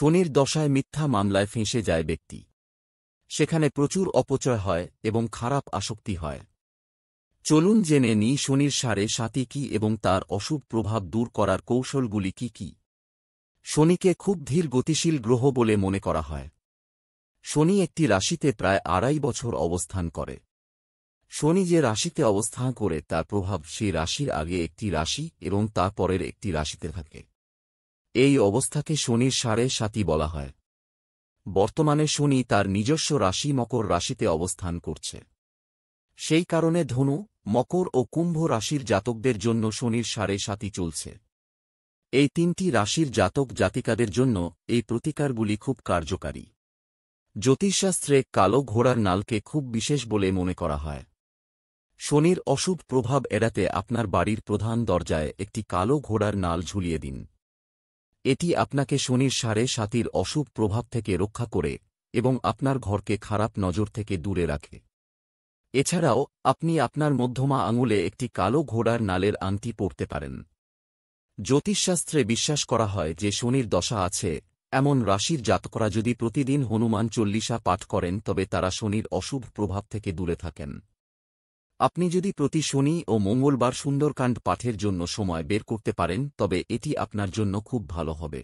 শনির দশায় মিথ্যা মামলায় ফেঁসে যায় ব্যক্তি। সেখানে প্রচুর অপচয় হয় এবং খারাপ আসক্তি হয়। চলুন জেনে নিই শনির সাড়ে সাতি কী এবং তার অশুভ প্রভাব দূর করার কৌশলগুলি কি কি। শনিকে খুব ধীর গতিশীল গ্রহ বলে মনে করা হয়। শনি একটি রাশিতে প্রায় 2.5 বছর অবস্থান করে। শনি যে রাশিতে অবস্থান করে তার প্রভাব সেই রাশির আগে একটি রাশি এবং তার পরের একটি রাশিতে থাকে। এই অবস্থাকে শনির সাড়ে সাতি বলা হয়। বর্তমানে শনি তার নিজস্ব রাশি মকর রাশিতে অবস্থান করছে। সেই কারণে ধনু, মকর ও কুম্ভ রাশির জাতকদের জন্য শনির সাড়ে সাতি চলছে। এই তিনটি রাশির জাতক জাতিকাদের জন্য এই প্রতিকারগুলি খুব কার্যকারী। জ্যোতিষশাস্ত্রে কালো ঘোড়ার নালকে খুব বিশেষ বলে মনে করা হয়। শনির অশুভ প্রভাব এড়াতে আপনার বাড়ির প্রধান দরজায় একটি কালো ঘোড়ার নাল ঝুলিয়ে দিন। এটি আপনাকে শনির সাড়ে সাতির অশুভ প্রভাব থেকে রক্ষা করে এবং আপনার ঘরকে খারাপ নজর থেকে দূরে রাখে। এছাড়াও আপনি আপনার মধ্যমা আঙুলে একটি কালো ঘোড়ার নালের আংটি পরতে পারেন। জ্যোতিষশাস্ত্রে বিশ্বাস করা হয় যে শনির দশা আছে এমন রাশির জাতকরা যদি প্রতিদিন হনুমান চল্লিশা পাঠ করেন তবে তারা শনির অশুভ প্রভাব থেকে দূরে থাকেন। আপনি যদি প্রতি শনি ও মঙ্গলবার সুন্দরকাণ্ড পাঠের জন্য সময় বের করতে পারেন তবে এটি আপনার জন্য খুব ভালো হবে।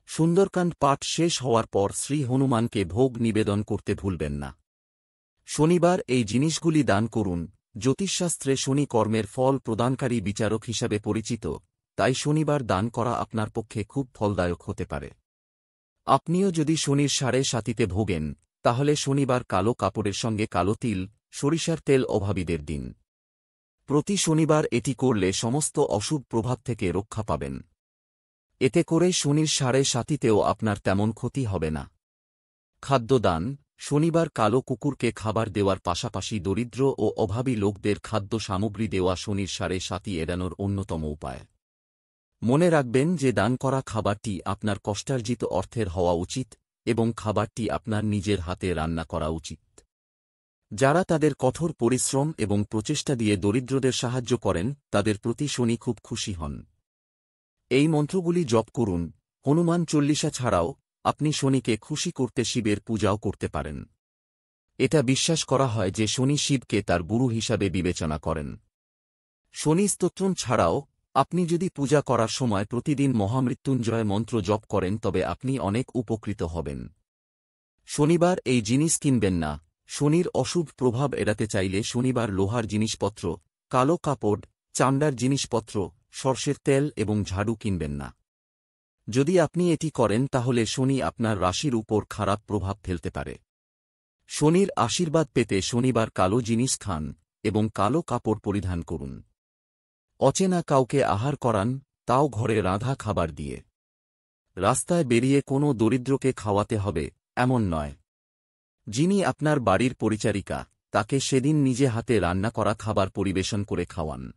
সুন্দরকাণ্ড পাঠ শেষ হওয়ার পর শ্রী হনুমানকে ভোগ নিবেদন করতে ভুলবেন না। শনিবার এই জিনিসগুলি দান করুন। জ্যোতিষশাস্ত্রে শনি কর্মের ফল প্রদানকারী বিচারক হিসাবে পরিচিত, তাই শনিবার দান করা আপনার পক্ষে খুব ফলদায়ক হতে পারে। আপনিও যদি শনির সাড়ে সাতিতে ভোগেন তাহলে শনিবার কালো কাপড়ের সঙ্গে কালো তিল, সরিষার তেল অভাবীদের দিন। প্রতি শনিবার এটি করলে সমস্ত অশুভ প্রভাব থেকে রক্ষা পাবেন। এতে করে শনির সাড়ে সাতিতেও আপনার তেমন ক্ষতি হবে না। খাদ্যদান। শনিবার কালো কুকুরকে খাবার দেওয়ার পাশাপাশি দরিদ্র ও অভাবী লোকদের খাদ্য সামগ্রী দেওয়া শনির সাড়ে সাতি এড়ানোর অন্যতম উপায়। মনে রাখবেন যে দান করা খাবারটি আপনার কষ্টার্জিত অর্থের হওয়া উচিত এবং খাবারটি আপনার নিজের হাতে রান্না করা উচিত। যারা তাদের কঠোর পরিশ্রম এবং প্রচেষ্টা দিয়ে দরিদ্রদের সাহায্য করেন তাদের প্রতি শনি খুব খুশি হন। এই মন্ত্রগুলি জপ করুন। হনুমান চল্লিশা ছাড়াও আপনি শনিকে খুশি করতে শিবের পূজাও করতে পারেন। এটা বিশ্বাস করা হয় যে শনি শিবকে তার গুরু হিসাবে বিবেচনা করেন। শনি স্তোত্রম ছাড়াও আপনি যদি পূজা করার সময় প্রতিদিন মহামৃত্যুঞ্জয় মন্ত্র জপ করেন তবে আপনি অনেক উপকৃত হবেন। শনিবার এই জিনিস কিনবেন না। শনির অশুভ প্রভাব এড়াতে চাইলে শনিবার লোহার জিনিসপত্র, কালো কাপড়, চামড়ার জিনিসপত্র, সরষের তেল এবং ঝাড়ু কিনবেন না। যদি আপনি এটি করেন তাহলে শনি আপনার রাশির উপর খারাপ প্রভাব ফেলতে পারে। শনির আশীর্বাদ পেতে শনিবার কালো জিনিস খান এবং কালো কাপড় পরিধান করুন। অচেনা কাউকে আহার করান, তাও ঘরে রাঁধা খাবার দিয়ে। রাস্তায় বেরিয়ে কোনো দরিদ্রকে খাওয়াতে হবে এমন নয়। যিনি আপনার বাড়ির পরিচারিকা তাকে সেদিন নিজে হাতে রান্না করা খাবার পরিবেশন করে খাওয়ান।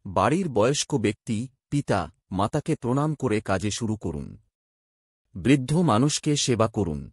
বাড়ির বয়স্ক ব্যক্তি, পিতা, মাতাকে প্রণাম করে কাজে শুরু করুন। বৃদ্ধ মানুষকে সেবা করুন।